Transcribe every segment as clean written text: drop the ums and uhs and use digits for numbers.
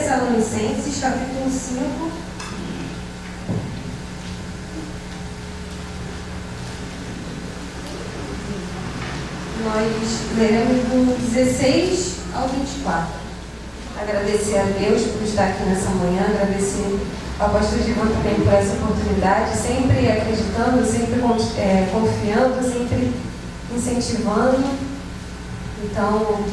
Tessalonicenses, capítulo 5. Nós leremos do 16 ao 24. Agradecer a Deus por estar aqui nessa manhã, agradecer ao pastor Givan também por essa oportunidade, sempre acreditando, sempre confiando, sempre incentivando. Então,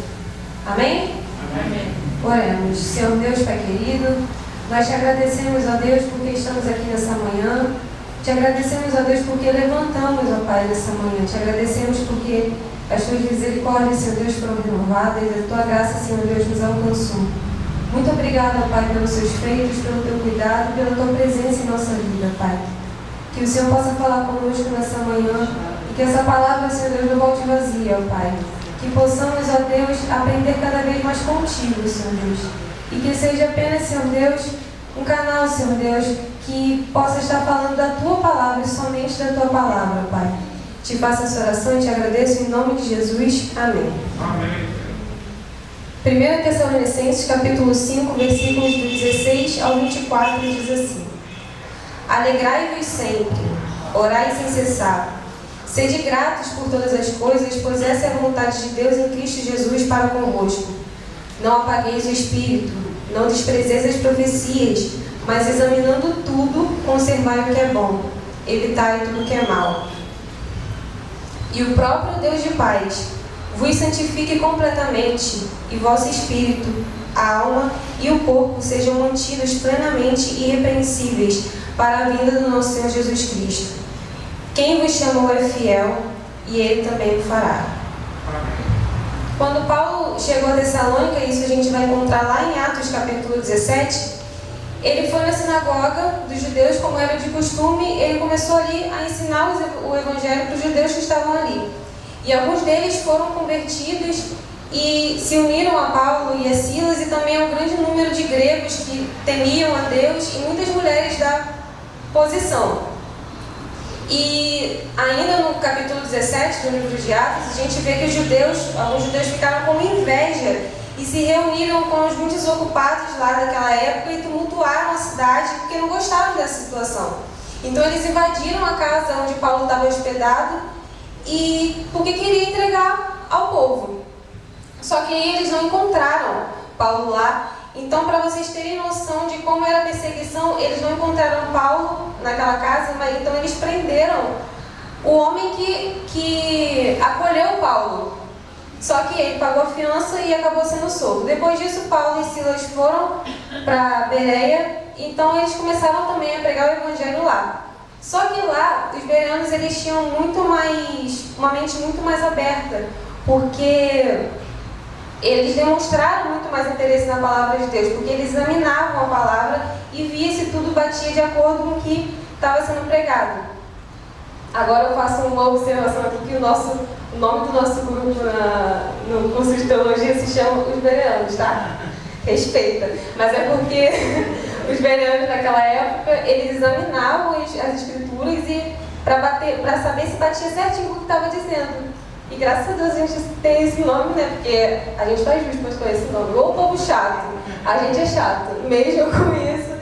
amém? Amém. Oremos. Senhor Deus, Pai querido, nós te agradecemos, ó Deus, porque estamos aqui nessa manhã. Te agradecemos, ó Deus, porque levantamos, ó Pai, nessa manhã. Te agradecemos porque as tuas misericórdias, Senhor Deus, foram renovadas e a tua graça, Senhor Deus, nos alcançou. Muito obrigada, Pai, pelos seus feitos, pelo teu cuidado, pela tua presença em nossa vida, Pai. Que o Senhor possa falar conosco nessa manhã e que essa palavra, Senhor Deus, não volte vazia, ó Pai. Que possamos, ó Deus, aprender cada vez mais contigo, Senhor Deus. E que seja apenas, Senhor Deus, um canal, Senhor Deus, que possa estar falando da tua palavra e somente da tua palavra, Pai. Te faço essa oração e te agradeço em nome de Jesus. Amém. Amém. 1 Tessalonicenses, capítulo 5, versículos do 16 ao 24, diz assim: Alegrai-vos sempre, orai sem cessar. Sede gratos por todas as coisas, pois essa é a vontade de Deus em Cristo Jesus para convosco. Não apagueis o espírito, não desprezeis as profecias, mas examinando tudo, conservai o que é bom, evitai tudo o que é mal. E o próprio Deus de paz vos santifique completamente, e vosso espírito, a alma e o corpo sejam mantidos plenamente irrepreensíveis para a vinda do nosso Senhor Jesus Cristo. Quem vos chamou é fiel, e ele também o fará. Quando Paulo chegou a Tessalônica, isso a gente vai encontrar lá em Atos capítulo 17, ele foi na sinagoga dos judeus, como era de costume, ele começou ali a ensinar o evangelho para os judeus que estavam ali. E alguns deles foram convertidos e se uniram a Paulo e a Silas, e também um grande número de gregos que temiam a Deus e muitas mulheres da posição. E ainda no capítulo 17 do livro de Atos, a gente vê que alguns judeus ficaram com inveja e se reuniram com os muitos ocupados lá daquela época e tumultuaram a cidade porque não gostavam dessa situação. Então eles invadiram a casa onde Paulo estava hospedado e porque queria entregar ao povo. Só que aí eles não encontraram Paulo lá. Então, para vocês terem noção de como era a perseguição, eles não encontraram Paulo naquela casa, mas então eles prenderam o homem que acolheu Paulo. Só que ele pagou a fiança e acabou sendo solto. Depois disso, Paulo e Silas foram para Bereia, então eles começaram também a pregar o evangelho lá. Só que lá, os bereanos, eles tinham uma mente muito mais aberta, porque eles demonstraram muito mais interesse na palavra de Deus, porque eles examinavam a palavra e viam se tudo batia de acordo com o que estava sendo pregado. Agora eu faço uma observação aqui que o nome do nosso grupo no curso de teologia se chama Os Bereanos, tá? Respeita. Mas é porque os bereanos naquela época, eles examinavam as escrituras e para saber se batia certinho com o que estava dizendo. E graças a Deus a gente tem esse nome, né? Porque a gente faz justo com esse nome. Ou o povo chato, a gente é chato. Mesmo com isso,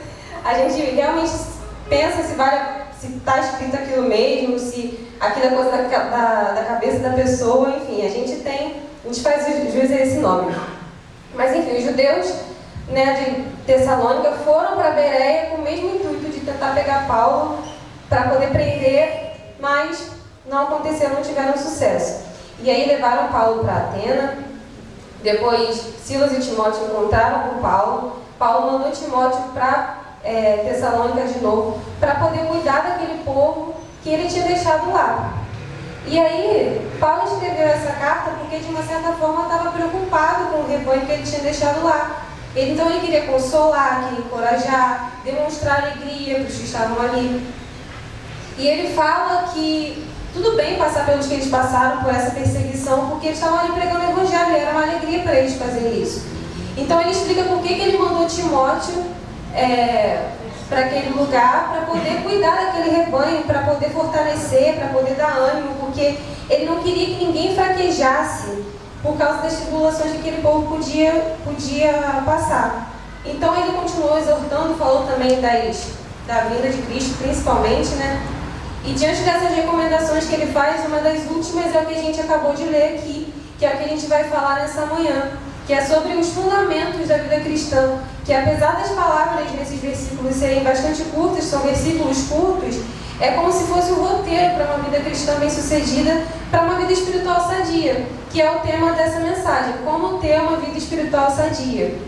a gente realmente pensa se está escrito aquilo mesmo, se aquilo é coisa da cabeça da pessoa, enfim, a gente faz jus a esse nome. Mas enfim, os judeus, né, de Tessalônica foram para Bereia com o mesmo intuito de tentar pegar Paulo para poder prender, mas não aconteceu, não tiveram sucesso. E aí levaram Paulo para Atena. Depois Silas e Timóteo encontraram com Paulo. Paulo mandou Timóteo para Tessalônica de novo, para poder cuidar daquele povo que ele tinha deixado lá. E aí Paulo escreveu essa carta porque de uma certa forma estava preocupado com o rebanho que ele tinha deixado lá. Então ele queria consolar, queria encorajar, demonstrar alegria para os que estavam ali. E ele fala que tudo bem passar pelos que eles passaram por essa perseguição, porque eles estavam ali pregando o evangelho, e era uma alegria para eles fazerem isso. Então ele explica por que ele mandou Timóteo para aquele lugar, para poder cuidar daquele rebanho, para poder fortalecer, para poder dar ânimo, porque ele não queria que ninguém fraquejasse por causa das tribulações que aquele povo podia passar. Então ele continuou exortando, falou também da vinda de Cristo, principalmente, né? E diante dessas recomendações que ele faz, uma das últimas é o que a gente acabou de ler aqui, que é o que a gente vai falar nessa manhã, que é sobre os fundamentos da vida cristã, que apesar das palavras nesses versículos serem bastante curtos, são versículos curtos, é como se fosse o roteiro para uma vida cristã bem-sucedida, para uma vida espiritual sadia, que é o tema dessa mensagem, como ter uma vida espiritual sadia.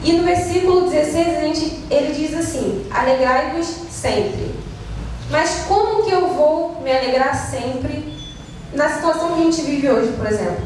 E no versículo 16, ele diz assim: alegrai-vos sempre. Mas como que eu vou me alegrar sempre na situação que a gente vive hoje, por exemplo?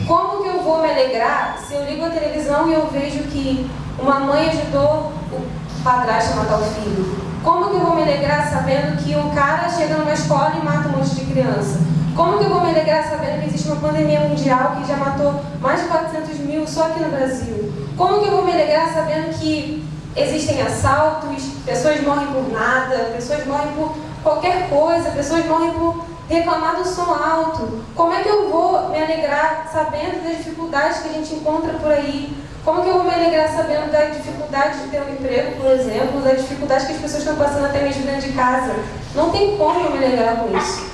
Como que eu vou me alegrar se eu ligo a televisão e eu vejo que uma mãe ajudou o padrasto a matar o filho? Como que eu vou me alegrar sabendo que um cara chega numa escola e mata um monte de criança? Como que eu vou me alegrar sabendo que existe uma pandemia mundial que já matou mais de 400 mil só aqui no Brasil? Como que eu vou me alegrar sabendo que existem assaltos, pessoas morrem por nada, pessoas morrem por qualquer coisa, pessoas morrem por reclamar do som alto? Como é que eu vou me alegrar sabendo das dificuldades que a gente encontra por aí? Como que eu vou me alegrar sabendo da dificuldade de ter um emprego, por exemplo, da dificuldade que as pessoas estão passando até mesmo dentro de casa? Não tem como eu me alegrar com isso.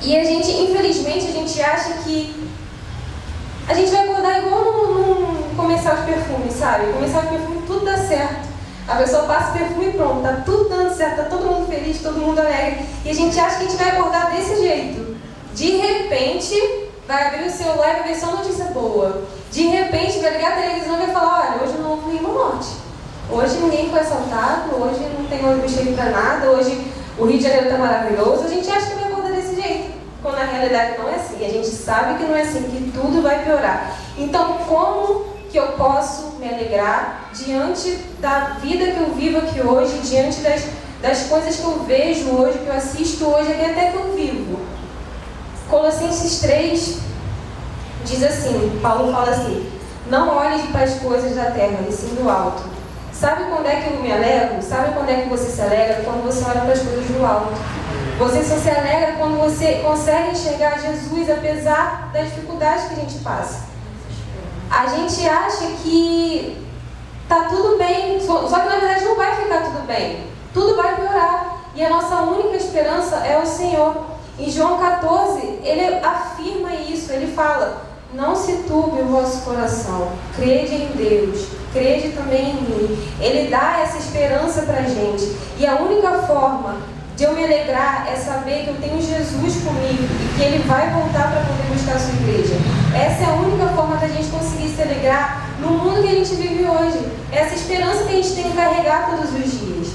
E a gente, infelizmente, a gente acha que a gente vai acordar igual num comercial de perfume, sabe? Comercial de perfume, tudo dá certo. A pessoa passa o perfume e pronto, tá tudo dando certo, tá todo mundo feliz, todo mundo alegre. E a gente acha que a gente vai acordar desse jeito. De repente, vai abrir o celular e vai ver só notícia boa. De repente, vai ligar a televisão e vai falar: olha, hoje não houve nenhuma morte. Hoje ninguém foi assaltado, hoje não tem ônibus cheio pra nada, hoje o Rio de Janeiro tá maravilhoso. A gente acha que vai acordar desse jeito, quando na realidade não é assim. A gente sabe que não é assim, que tudo vai piorar. Então, como que eu posso me alegrar diante da vida que eu vivo aqui hoje, diante das coisas que eu vejo hoje, que eu assisto hoje, até que eu vivo? Colossenses 3 diz assim, Paulo fala assim: não olhe para as coisas da terra, e sim do alto. Sabe quando é que eu me alegro? Sabe quando é que você se alegra? Quando você olha para as coisas do alto. Você só se alegra quando você consegue enxergar Jesus, apesar das dificuldades que a gente passa. A gente acha que tá tudo bem, só que na verdade não vai ficar tudo bem. Tudo vai piorar. E a nossa única esperança é o Senhor. Em João 14, ele afirma isso, ele fala: não se turbe o vosso coração, crede em Deus, crede também em mim. Ele dá essa esperança pra gente. E a única forma de eu me alegrar é saber que eu tenho Jesus comigo e que Ele vai voltar para poder buscar a sua igreja. Essa é a única forma da gente conseguir se alegrar no mundo que a gente vive hoje. Essa esperança que a gente tem que carregar todos os dias.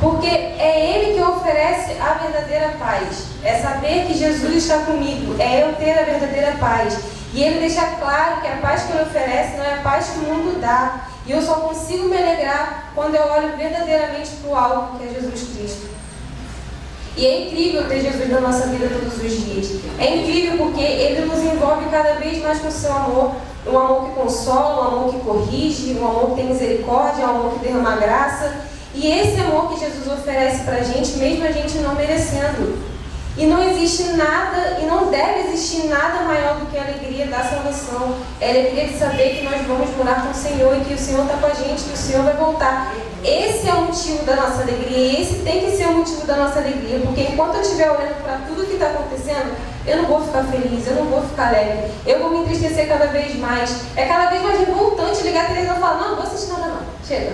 Porque é Ele que oferece a verdadeira paz. É saber que Jesus está comigo, é eu ter a verdadeira paz. E Ele deixa claro que a paz que Ele oferece não é a paz que o mundo dá. E eu só consigo me alegrar quando eu olho verdadeiramente para o alto, que é Jesus Cristo. E é incrível ter Jesus na nossa vida todos os dias. É incrível porque Ele nos envolve cada vez mais com o seu amor. Um amor que consola, um amor que corrige, um amor que tem misericórdia, um amor que derrama graça. E esse amor que Jesus oferece para a gente, mesmo a gente não merecendo. E não existe nada, e não deve existir nada maior do que a alegria da salvação. É a alegria de saber que nós vamos morar com o Senhor e que o Senhor está com a gente, que o Senhor vai voltar. Esse é o motivo da nossa alegria, e esse tem que ser o motivo da nossa alegria, porque enquanto eu estiver olhando para tudo que está acontecendo, eu não vou ficar feliz, eu não vou ficar alegre, eu vou me entristecer cada vez mais. É cada vez mais revoltante ligar a televisão e falar: não, não vou assistir nada não, chega.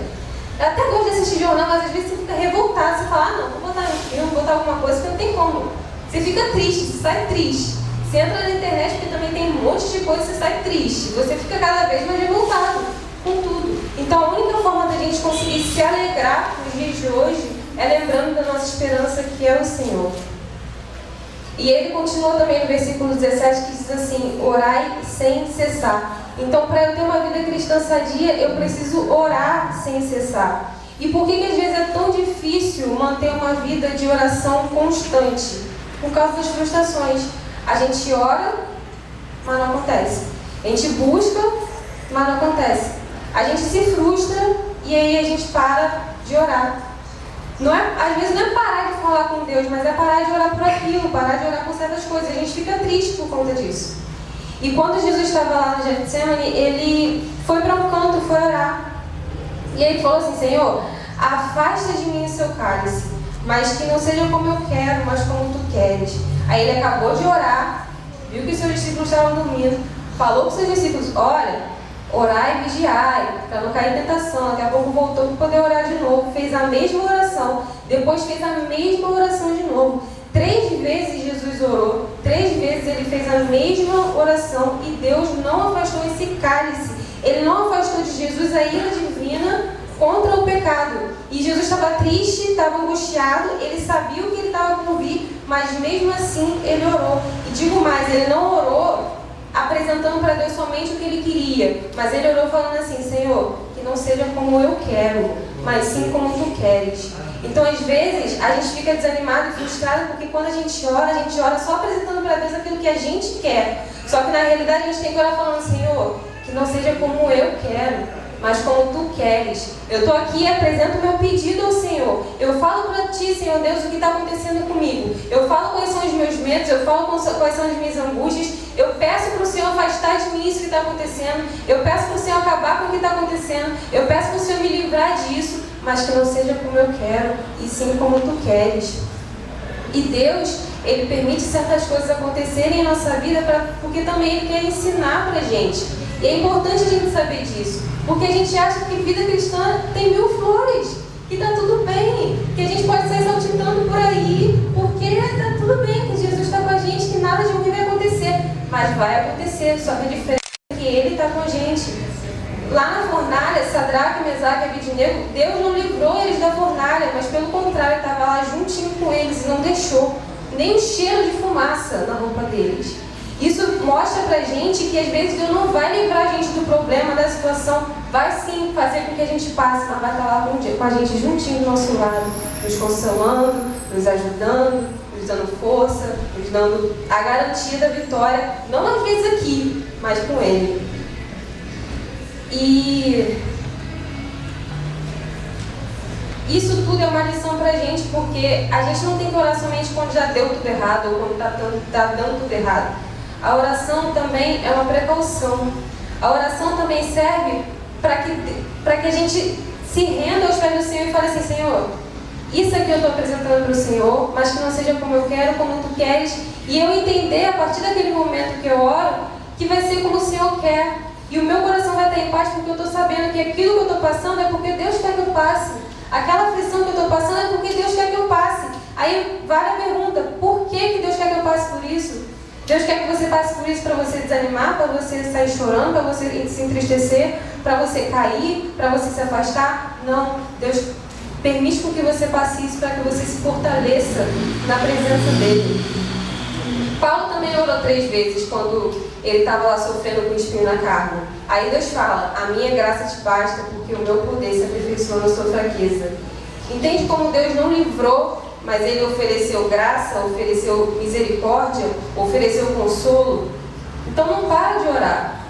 Eu até gosto de assistir jornal, mas às vezes você fica revoltado, você fala: não, vou botar um filme, vou botar alguma coisa, porque não tem como. Você fica triste, você sai triste. Você entra na internet, porque também tem um monte de coisa, você sai triste. Você fica cada vez mais revoltado com tudo. Então a única forma da gente conseguir se alegrar nos dias de hoje é lembrando da nossa esperança, que é o Senhor. E ele continua também no versículo 17, que diz assim: orai sem cessar. Então, para eu ter uma vida cristã sadia, eu preciso orar sem cessar. E por que às vezes é tão difícil manter uma vida de oração constante? Por causa das frustrações. A gente ora, mas não acontece. A gente busca, mas não acontece. A gente se frustra e aí a gente para de orar. Não é, às vezes não é parar de falar com Deus, mas é parar de orar por aquilo, parar de orar por certas coisas. A gente fica triste por conta disso. E quando Jesus estava lá no Getsemane, ele foi para um canto, foi orar. E ele falou assim: Senhor, afasta de mim o seu cálice, mas que não seja como eu quero, mas como tu queres. Aí ele acabou de orar, viu que os seus discípulos estavam dormindo, falou para os seus discípulos: olha, orai e vigiai, para não cair em tentação. Daqui a pouco voltou para poder orar de novo, fez a mesma oração, depois fez a mesma oração de novo. 3 vezes Jesus orou, 3 vezes ele fez a mesma oração e Deus não afastou esse cálice. Ele não afastou de Jesus a ira divina contra o pecado. E Jesus estava triste, estava angustiado, ele sabia o que ele estava por vir, mas mesmo assim ele orou. E digo mais, ele não orou apresentando para Deus somente o que ele queria, mas ele orou falando assim: Senhor, que não seja como eu quero, mas sim como tu queres. Então, às vezes, a gente fica desanimado e frustrado porque quando a gente ora só apresentando para Deus aquilo que a gente quer. Só que na realidade a gente tem que orar falando: Senhor, que não seja como eu quero, mas como tu queres. Eu estou aqui e apresento o meu pedido ao Senhor. Eu falo para ti, Senhor Deus, o que está acontecendo comigo. Eu falo quais são os meus medos, eu falo quais são as minhas angústias. Eu peço para o Senhor afastar de mim isso que está acontecendo. Eu peço para o Senhor acabar com o que está acontecendo. Eu peço para o Senhor me livrar disso, mas que não seja como eu quero, e sim como tu queres. E Deus, Ele permite certas coisas acontecerem em nossa vida porque também Ele quer ensinar para a gente. E é importante a gente saber disso, porque a gente acha que vida cristã tem 1000 flores, que está tudo bem, que a gente pode sair saltitando por aí, porque está tudo bem, que Jesus está com a gente, que nada de ruim vai acontecer. Mas vai acontecer, só que a diferença é que Ele está com a gente. Lá na fornalha, Sadraque, Mesaque e Abednego, Deus não livrou eles da fornalha, mas pelo contrário, estava lá juntinho com eles e não deixou nem o cheiro de fumaça na roupa deles. Isso mostra pra gente que às vezes Deus não vai livrar a gente do problema, da situação, vai sim fazer com que a gente passe, mas vai estar lá com a gente juntinho do nosso lado, nos consolando, nos ajudando, nos dando força, nos dando a garantia da vitória, não às vezes aqui, mas com Ele. E isso tudo é uma lição pra gente, porque a gente não tem que orar somente quando já deu tudo errado ou quando está dando tudo errado. A oração também é uma precaução. A oração também serve para que a gente se renda aos pés do Senhor e fale assim: Senhor, isso aqui eu estou apresentando para o Senhor, mas que não seja como eu quero, como tu queres. E eu entender a partir daquele momento que eu oro, que vai ser como o Senhor quer. E o meu coração vai estar em paz porque eu estou sabendo que aquilo que eu estou passando é porque Deus quer que eu passe. Aquela aflição que eu estou passando é porque Deus quer que eu passe. Aí vale a pergunta: por que Deus quer que eu passe por isso? Deus quer que você passe por isso para você desanimar, para você sair chorando, para você se entristecer, para você cair, para você se afastar? Não. Deus permite com que você passe isso para que você se fortaleça na presença dEle. Paulo também orou 3 vezes quando ele estava lá sofrendo com espinho na carne. Aí Deus fala: a minha graça te basta, porque o meu poder se aperfeiçoa na sua fraqueza. Entende como Deus não livrou, mas Ele ofereceu graça, ofereceu misericórdia, ofereceu consolo? Então não para de orar.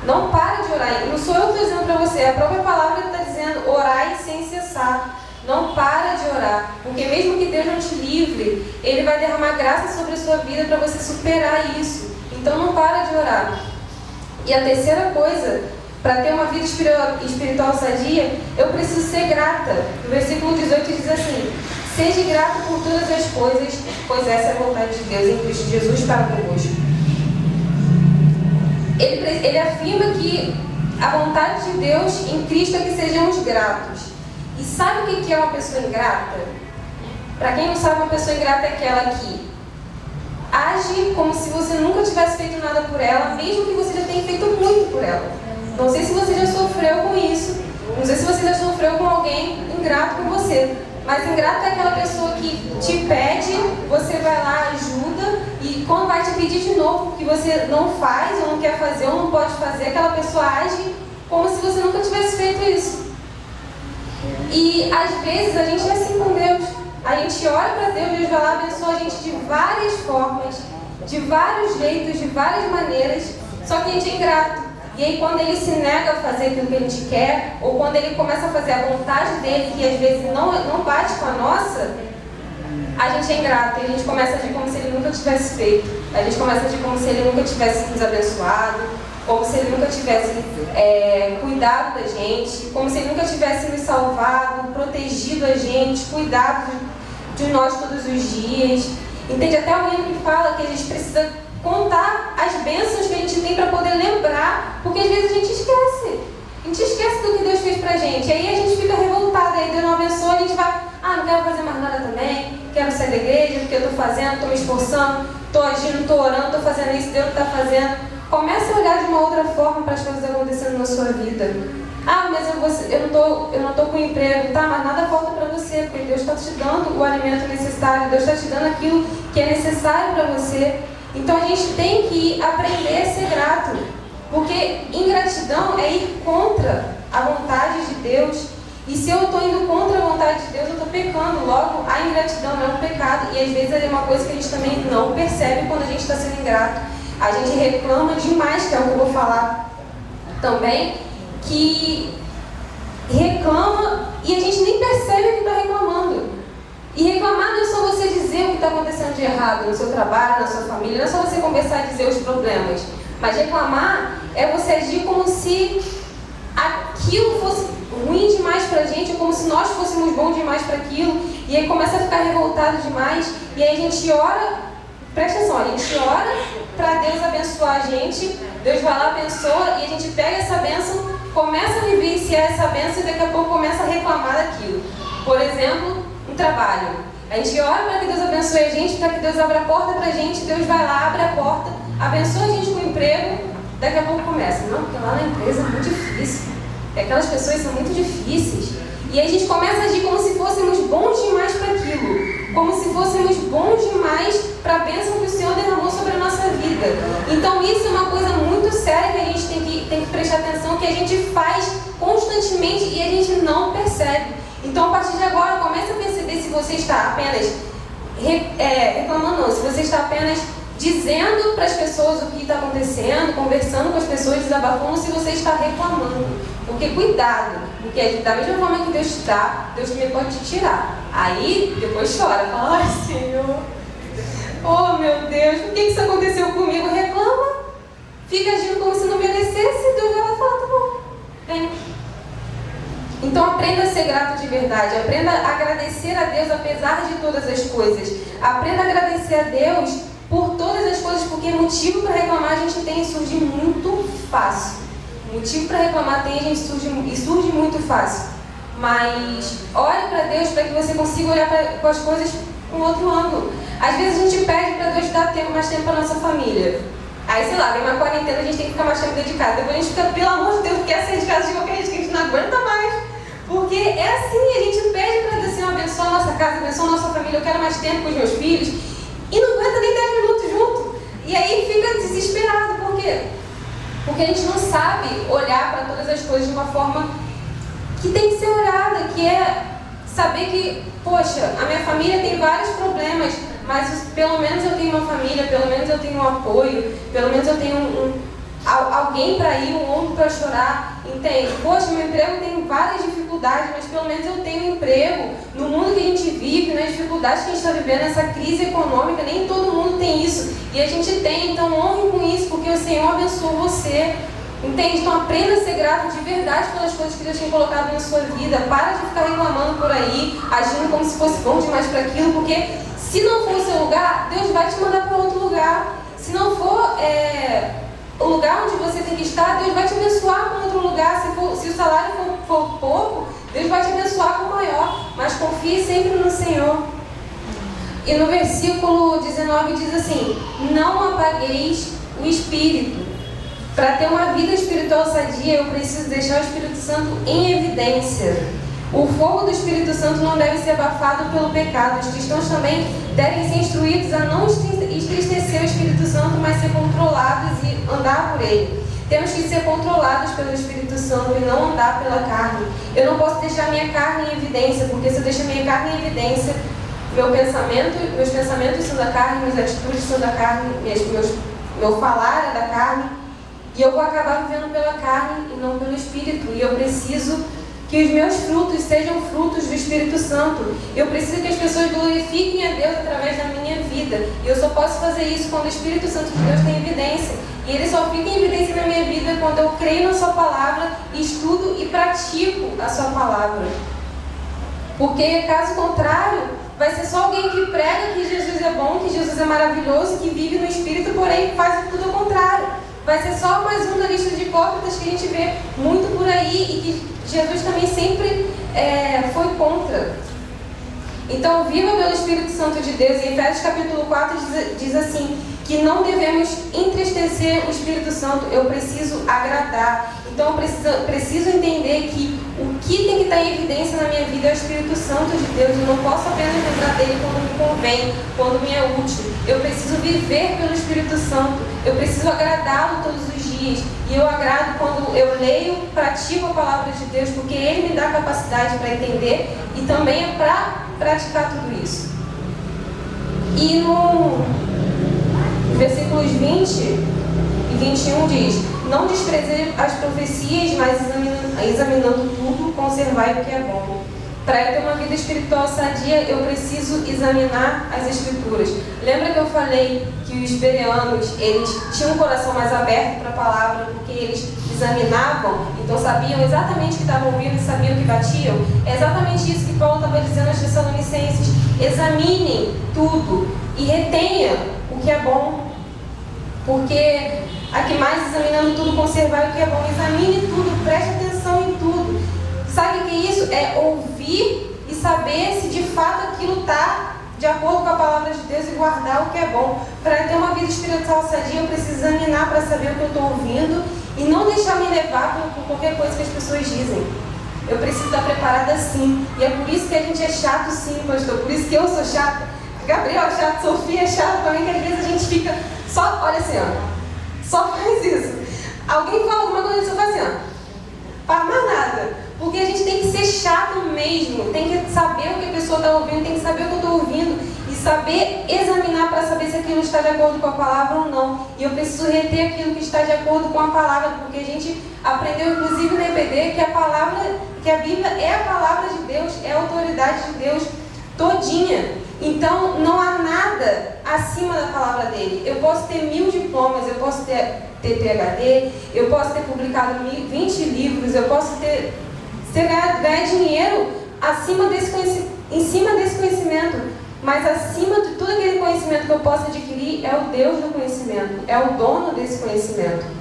Não para de orar. Não sou eu que estou dizendo para você, é a própria palavra que está dizendo: orai sem cessar. Não para de orar, porque mesmo que Deus não te livre, Ele vai derramar graça sobre a sua vida para você superar isso. Então não para de orar. E a terceira coisa, para ter uma vida espiritual sadia, eu preciso ser grata. No versículo 18 diz assim: seja grato por todas as coisas, pois essa é a vontade de Deus em Cristo Jesus para convosco. Ele afirma que a vontade de Deus em Cristo é que sejamos gratos. E sabe o que é uma pessoa ingrata? Para quem não sabe, uma pessoa ingrata é aquela que age como se você nunca tivesse feito nada por ela, mesmo que você já tenha feito muito por ela. Não sei se você já sofreu com isso, não sei se você já sofreu com alguém ingrato com você, mas ingrato é aquela pessoa que te pede, você vai lá, ajuda, e quando vai te pedir de novo que você não faz, ou não quer fazer, ou não pode fazer, aquela pessoa age como se você nunca tivesse feito isso. E às vezes a gente é assim com Deus. A gente ora para Deus, Deus vai lá, abençoa a gente de várias formas, de vários jeitos, de várias maneiras, só que a gente é ingrato. E aí quando Ele se nega a fazer aquilo que a gente quer, ou quando Ele começa a fazer a vontade dEle, que às vezes não bate com a nossa, a gente é ingrato. E a gente começa a agir como se Ele nunca tivesse feito. A gente começa a agir como se Ele nunca tivesse nos abençoado, como se Ele nunca tivesse cuidado da gente, como se Ele nunca tivesse nos salvado, protegido a gente, cuidado de nós todos os dias. Entende? Até alguém que fala que a gente precisa contar as bênçãos que a gente tem para poder lembrar, porque às vezes a gente esquece. A gente esquece do que Deus fez pra gente. E aí a gente fica revoltado, aí Deus não abençoa, a gente vai, não quero fazer mais nada também, quero sair da igreja, porque eu estou fazendo, estou me esforçando, estou agindo, estou orando, estou fazendo isso, Deus está fazendo. Comece a olhar de uma outra forma para as coisas acontecendo na sua vida. Mas eu não estou com emprego, tá? Mas nada falta para você, porque Deus está te dando o alimento necessário, Deus está te dando aquilo que é necessário para você. Então a gente tem que aprender a ser grato, porque ingratidão é ir contra a vontade de Deus. E se eu estou indo contra a vontade de Deus, eu estou pecando. Logo, a ingratidão é um pecado. E às vezes é uma coisa que a gente também não percebe quando a gente está sendo ingrato. A gente reclama demais, que é o que eu vou falar também, que reclama e a gente nem percebe que está reclamando. E reclamar não é só você dizer o que está acontecendo de errado no seu trabalho, na sua família, não é só você começar a dizer os problemas. Mas reclamar é você agir como se aquilo fosse ruim demais pra gente, ou como se nós fôssemos bons demais para aquilo, e aí começa a ficar revoltado demais, e aí a gente ora, presta atenção, a gente ora para Deus abençoar a gente, Deus vai lá, abençoa, e a gente pega essa bênção, começa a vivenciar essa bênção e daqui a pouco começa a reclamar daquilo. Por exemplo, um trabalho. A gente ora para que Deus abençoe a gente, para que Deus abra a porta pra gente, Deus vai lá, abre a porta, abençoa a gente com o emprego, daqui a pouco começa. Não, porque lá na empresa é muito difícil. Aquelas pessoas são muito difíceis. E aí a gente começa a agir como se fôssemos bons demais para aquilo. Como se fôssemos bons demais para a bênção que o Senhor derramou sobre a nossa vida. Então isso é uma coisa muito séria que a gente tem que prestar atenção, que a gente faz constantemente e a gente não percebe. Então a partir de agora, comece a perceber se você está apenas reclamando, não, se você está apenas dizendo para as pessoas o que está acontecendo, conversando com as pessoas, desabafando, se você está reclamando. Porque cuidado, porque da mesma forma que Deus te dá, Deus também pode te tirar. Aí, depois chora, fala, ai Senhor, oh meu Deus, por que isso aconteceu comigo? Reclama, fica agindo como se não merecesse, Deus vai lá e fala, tá bom, vem. Então aprenda a ser grato de verdade, aprenda a agradecer a Deus apesar de todas as coisas. Aprenda a agradecer a Deus por todas as coisas, porque motivo para reclamar a gente tem e surge muito fácil. Motivo para reclamar tem e surge muito fácil. Mas ore para Deus para que você consiga olhar para as coisas com outro ângulo. Às vezes a gente pede para Deus dar mais tempo para a nossa família. Aí, sei lá, vem uma quarentena, a gente tem que ficar mais tempo dedicado. Depois a gente fica, pelo amor de Deus, quer sair de casa de qualquer jeito, que a gente não aguenta mais. Porque é assim, a gente pede para Deus, Senhor, abençoa a nossa casa, abençoa a nossa família, eu quero mais tempo com os meus filhos. E não aguenta nem 10 minutos junto. E aí fica desesperado. Por quê? Porque a gente não sabe olhar para todas as coisas de uma forma que tem que ser olhada, que é saber que, poxa, a minha família tem vários problemas, mas pelo menos eu tenho uma família, pelo menos eu tenho um apoio, pelo menos eu tenho alguém para ir, um ombro para chorar, entende? Poxa, meu emprego tem várias dificuldades, mas pelo menos eu tenho um emprego. No mundo que a gente vive, nas dificuldades que a gente está vivendo, essa crise econômica, nem todo mundo tem isso. E a gente tem, então honre com isso, porque o Senhor abençoou você. Entende? Então aprenda a ser grato de verdade pelas coisas que Deus tem colocado na sua vida. Para de ficar reclamando por aí, agindo como se fosse bom demais para aquilo, porque se não for o seu lugar, Deus vai te mandar para outro lugar. Se não for o lugar onde você tem que estar, Deus vai te abençoar com outro lugar. Se o salário for pouco, Deus vai te abençoar com maior. Mas confie sempre no Senhor. E no versículo 19 diz assim: não apagueis o Espírito. Para ter uma vida espiritual sadia, eu preciso deixar o Espírito Santo em evidência. O fogo do Espírito Santo não deve ser abafado pelo pecado. Os cristãos também devem ser instruídos a não entristecer o Espírito Santo, mas ser controlados e andar por ele. Temos que ser controlados pelo Espírito Santo e não andar pela carne. Eu não posso deixar minha carne em evidência, porque se eu deixar minha carne em evidência, meus pensamentos são da carne, minhas atitudes são da carne, meu falar é da carne. E eu vou acabar vivendo pela carne e não pelo Espírito. E eu preciso que os meus frutos sejam frutos do Espírito Santo. Eu preciso que as pessoas glorifiquem a Deus através da minha vida. E eu só posso fazer isso quando o Espírito Santo de Deus tem evidência. E ele só fica em evidência na minha vida quando eu creio na sua palavra, estudo e pratico a sua palavra. Porque, caso contrário, vai ser só alguém que prega que Jesus é bom, que Jesus é maravilhoso, que vive no Espírito, porém faz tudo ao contrário. Vai ser só mais um da lista de hipócritas que a gente vê muito por aí e que Jesus também sempre foi contra. Então, viva pelo Espírito Santo de Deus. Em Efésios capítulo 4 diz assim, que não devemos entristecer o Espírito Santo. Eu preciso agradar. Então, eu preciso entender que o que tem que estar em evidência na minha vida é o Espírito Santo de Deus. Eu não posso apenas lembrar dele quando me convém, quando me é útil. Eu preciso viver pelo Espírito Santo. Eu preciso agradá-lo todos os dias. E eu agrado quando eu leio, pratico a palavra de Deus, porque ele me dá capacidade para entender e também é para praticar tudo isso. E no versículos 20 e 21 diz: não desprezei as profecias, mas examinando tudo, conservai o que é bom. Para eu ter uma vida espiritual sadia, eu preciso examinar as Escrituras. Lembra que eu falei que os bereanos, eles tinham um coração mais aberto para a palavra, porque eles examinavam, então sabiam exatamente o que estavam ouvindo e sabiam o que batiam? É exatamente isso que Paulo estava dizendo aos Tessalonicenses. Examinem tudo e retenha o que é bom. Porque aqui mais, examinando tudo, conservar o que é bom. Examine tudo, preste atenção em tudo. Sabe o que é isso? É ouvir e saber se de fato aquilo está de acordo com a palavra de Deus e guardar o que é bom. Para ter uma vida espiritual sadia, eu preciso examinar para saber o que eu estou ouvindo e não deixar me levar por qualquer coisa que as pessoas dizem. Eu preciso estar preparada sim. E é por isso que a gente é chato sim, pastor. Por isso que eu sou chata. Gabriel é chato, Sofia é chata também, que às vezes a gente fica só, olha assim, ó. Só faz isso. Alguém fala alguma coisa e você faz assim, ó. Para mais nada. Porque a gente tem que ser chato mesmo. Tem que saber o que a pessoa está ouvindo, tem que saber o que eu estou ouvindo. E saber examinar para saber se aquilo está de acordo com a palavra ou não. E eu preciso reter aquilo que está de acordo com a palavra. Porque a gente aprendeu, inclusive no EBD, que a palavra, que a Bíblia é a palavra de Deus, é a autoridade de Deus todinha. Então, não há nada acima da palavra dele. Eu posso ter 1000 diplomas, eu posso ter PhD, eu posso ter publicado 20 livros, eu posso ganhar dinheiro em cima desse conhecimento. Mas acima de tudo aquele conhecimento que eu posso adquirir é o Deus do conhecimento, é o dono desse conhecimento.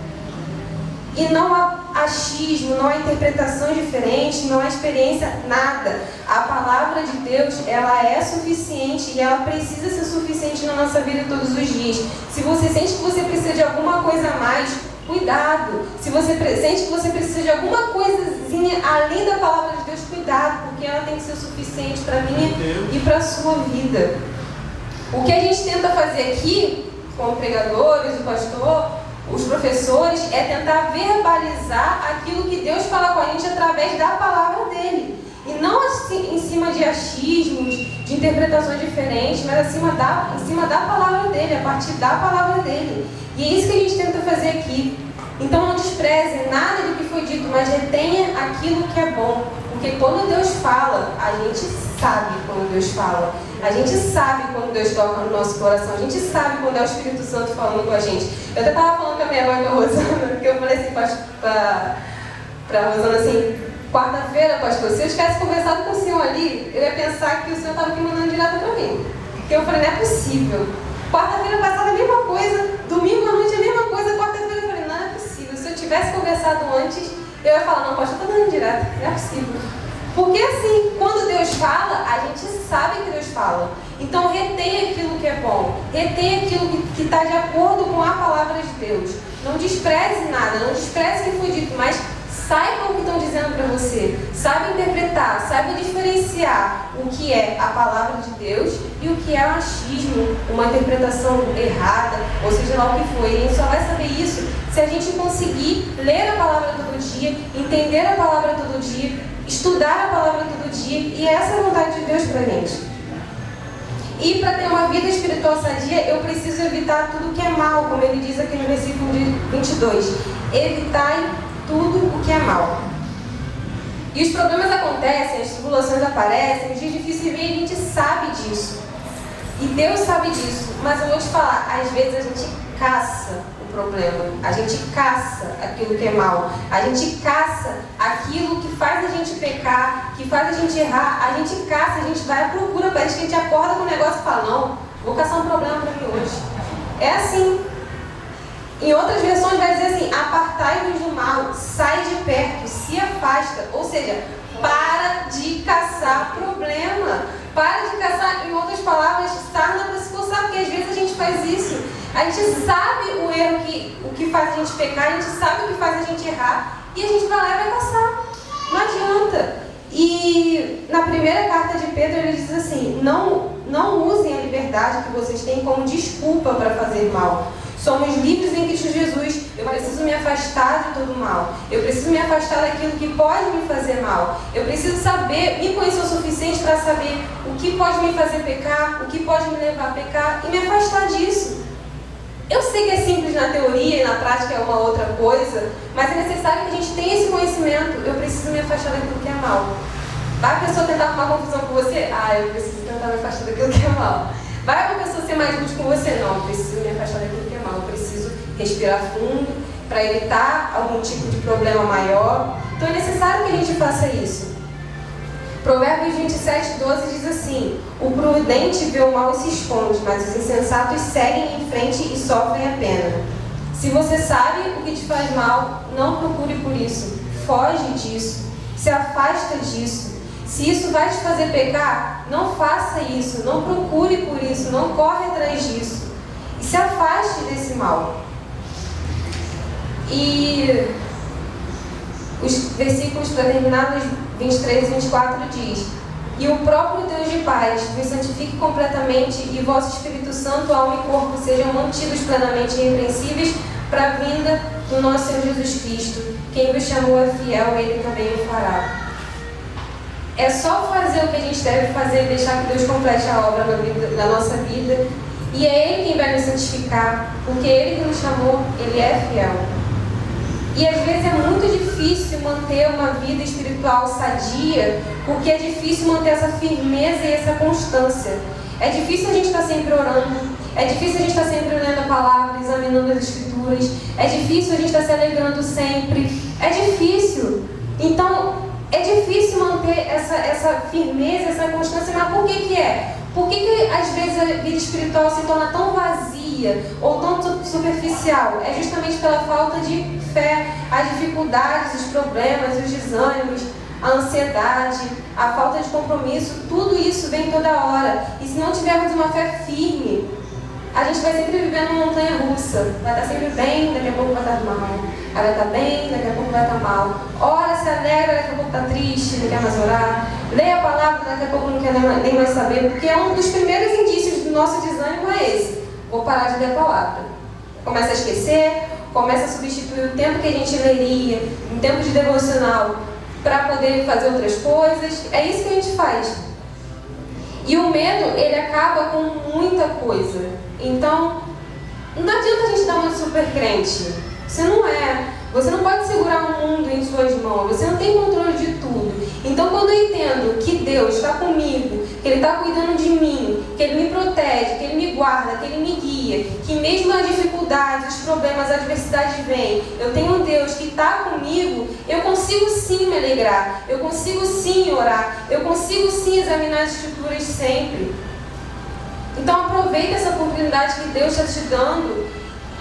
E não há achismo, não há interpretação diferente, não há experiência, nada. A palavra de Deus, ela é suficiente e ela precisa ser suficiente na nossa vida todos os dias. Se você sente que você precisa de alguma coisa a mais, cuidado. Se você sente que você precisa de alguma coisinha além da palavra de Deus, cuidado, porque ela tem que ser suficiente para mim e para a sua vida. O que a gente tenta fazer aqui, como pregadores, o pastor, os professores, é tentar verbalizar aquilo que Deus fala com a gente através da palavra dele. E não assim, em cima de achismos, de interpretações diferentes, mas em cima da palavra dele, a partir da palavra dele. E é isso que a gente tenta fazer aqui. Então não despreze nada do que foi dito, mas retenha aquilo que é bom. Porque quando Deus fala, a gente sabe quando Deus fala. A gente sabe quando Deus toca no nosso coração. A gente sabe quando é o Espírito Santo falando com a gente. Eu até estava falando com a minha mãe, com a Rosana, que eu falei assim para a Rosana assim, quarta-feira, pastor, se eu tivesse conversado com o senhor ali, eu ia pensar que o senhor estava aqui mandando direto para mim. Porque eu falei, não é possível. Quarta-feira passada a mesma coisa, domingo à noite a mesma coisa, quarta-feira eu falei, não é possível. Se eu tivesse conversado antes, eu ia falar, não, pastor, está dando direto, não é possível. Porque assim, quando Deus fala, a gente sabe que Deus fala. Então retenha aquilo que é bom, retenha aquilo que está de acordo com a palavra de Deus. Não despreze nada, não despreze o que foi dito, mas saiba o que estão dizendo para você. Saiba interpretar, saiba diferenciar o que é a palavra de Deus e o que é um achismo, uma interpretação errada, ou seja lá o que for. E a gente só vai saber isso se a gente conseguir ler a palavra todo dia, entender a palavra todo dia, estudar a palavra todo dia, e essa é a vontade de Deus para a gente. E para ter uma vida espiritual sadia, eu preciso evitar tudo que é mal, como ele diz aqui no versículo 22. Evitai tudo o que é mal. E os problemas acontecem, as tribulações aparecem, os dias difíceis vêm e a gente sabe disso. E Deus sabe disso. Mas eu vou te falar, às vezes a gente caça o o problema, a gente caça aquilo que é mal, a gente caça aquilo que faz a gente pecar, que faz a gente errar, a gente caça, a gente vai à procura, parece que a gente acorda com o negócio e fala, não, vou caçar um problema para mim hoje. É assim. Em outras versões vai dizer assim, apartai-vos do mal, sai de perto, se afasta, ou seja, para de caçar problema, para de caçar, em outras palavras, sarna para se coçar, porque às vezes a gente faz isso, a gente sabe o erro, o que faz a gente pecar, a gente sabe o que faz a gente errar, e a gente vai lá e vai caçar, não adianta. E na primeira carta de Pedro ele diz assim, não usem a liberdade que vocês têm como desculpa para fazer mal. Somos livres em Cristo Jesus. Eu preciso me afastar de todo mal. Eu preciso me afastar daquilo que pode me fazer mal. Eu preciso saber, me conhecer o suficiente para saber o que pode me fazer pecar, o que pode me levar a pecar e me afastar disso. Eu sei que é simples na teoria e na prática é uma outra coisa, mas é necessário que a gente tenha esse conhecimento. Eu preciso me afastar daquilo que é mal. Vai a pessoa tentar arrumar confusão com você? Eu preciso tentar me afastar daquilo que é mal. Vai uma pessoa ser mais útil com você? Não, eu preciso me afastar daquilo que é mal. Eu preciso respirar fundo para evitar algum tipo de problema maior. Então é necessário que a gente faça isso. Provérbios 27:12 diz assim, o prudente vê o mal e se esconde, mas os insensatos seguem em frente e sofrem a pena. Se você sabe o que te faz mal, não procure por isso. Foge disso. Se afasta disso. Se isso vai te fazer pecar, não faça isso, não procure por isso, não corre atrás disso. E se afaste desse mal. E os versículos para terminar, nos 23 e 24 diz, e o próprio Deus de paz vos santifique completamente e vosso Espírito Santo, alma e corpo sejam mantidos plenamente irrepreensíveis para a vinda do nosso Senhor Jesus Cristo. Quem vos chamou é fiel, Ele também o fará. É só fazer o que a gente deve fazer e deixar que Deus complete a obra na nossa vida. E é Ele quem vai nos santificar, porque Ele que nos chamou, Ele é fiel. E às vezes é muito difícil manter uma vida espiritual sadia, porque é difícil manter essa firmeza e essa constância. É difícil a gente estar sempre orando, é difícil a gente estar sempre lendo a palavra, examinando as escrituras, é difícil a gente estar se alegrando sempre, é difícil. Então, é difícil manter essa firmeza, essa constância, mas por que é? Por que às vezes a vida espiritual se torna tão vazia ou tão superficial? É justamente pela falta de fé, as dificuldades, os problemas, os desânimos, a ansiedade, a falta de compromisso, tudo isso vem toda hora. E se não tivermos uma fé firme, a gente vai sempre vivendo uma montanha russa. Vai estar sempre bem, daqui a pouco vai estar mal. Aí vai estar bem, daqui a pouco vai estar mal. Ora, se alegra, daqui a pouco está triste, não quer mais orar. Lê a palavra, daqui a pouco não quer nem mais saber. Porque um dos primeiros indícios do nosso desânimo é esse. Vou parar de ler a palavra. Começa a esquecer, começa a substituir o tempo que a gente leria, um tempo de devocional, para poder fazer outras coisas. É isso que a gente faz. E o medo, ele acaba com muita coisa. Então, não adianta a gente dar uma super crente. Você não é. Você não pode segurar o mundo em suas mãos. Você não tem controle de tudo. Então, quando eu entendo que Deus está comigo, que Ele está cuidando de mim, que Ele me protege, que Ele me guarda, que Ele me guia, que mesmo as dificuldades, os problemas, a adversidade vem, eu tenho um Deus que está comigo, eu consigo sim me alegrar, eu consigo sim orar, eu consigo sim examinar as escrituras sempre. Então aproveita essa oportunidade que Deus está te dando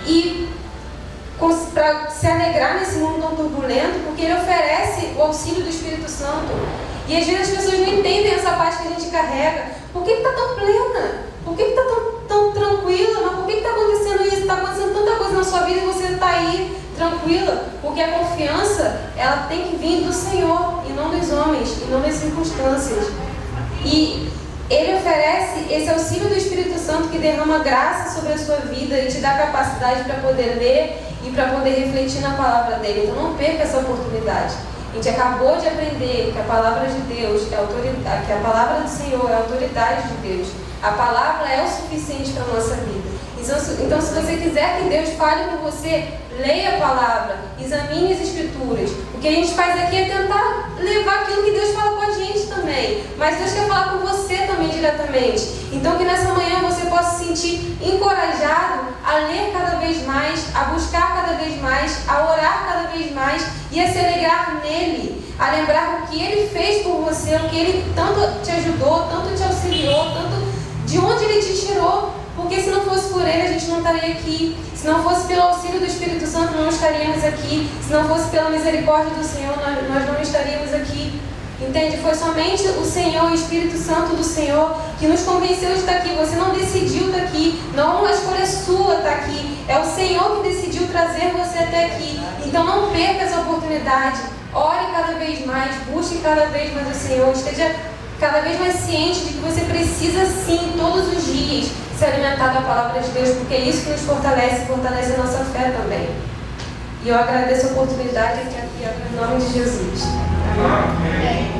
e para se alegrar nesse mundo tão turbulento, porque Ele oferece o auxílio do Espírito Santo. E às vezes as pessoas não entendem essa parte que a gente carrega. Por que está tão plena? Por que está tão tranquila? Mas por que está acontecendo isso? Está acontecendo tanta coisa na sua vida e você está aí tranquila? Porque a confiança, ela tem que vir do Senhor e não dos homens, e não das circunstâncias. E Ele oferece esse auxílio do Espírito Santo que derrama graça sobre a sua vida e te dá capacidade para poder ler e para poder refletir na palavra dele. Então não perca essa oportunidade. A gente acabou de aprender que a palavra de Deus é autoridade, que a palavra do Senhor é a autoridade de Deus. A palavra é o suficiente para a nossa vida. Então, se você quiser que Deus fale com você, leia a palavra, examine as escrituras. O que a gente faz aqui é tentar levar aquilo que Deus fala com a gente também. Mas Deus quer falar com você também também diretamente. Então que nessa manhã você possa se sentir encorajado a ler cada vez mais, a buscar cada vez mais, a orar cada vez mais e a se alegrar nele, a lembrar o que ele fez por você, o que ele tanto te ajudou, tanto te auxiliou, tanto de onde ele te tirou. Porque se não fosse por ele, a gente não estaria aqui. Se não fosse pelo auxílio do Espírito Santo, não estaríamos aqui. Se não fosse pela misericórdia do Senhor, nós não estaríamos aqui. Entende? Foi somente o Senhor, o Espírito Santo do Senhor, que nos convenceu de estar aqui. Você não decidiu estar aqui. Não é uma escolha sua estar aqui. É o Senhor que decidiu trazer você até aqui. Então não perca essa oportunidade. Ore cada vez mais. Busque cada vez mais o Senhor. Esteja cada vez mais ciente de que você precisa sim, todos os dias, se alimentar da palavra de Deus, porque é isso que nos fortalece, fortalece a nossa fé também. E eu agradeço a oportunidade que aqui é em nome de Jesus. Amém.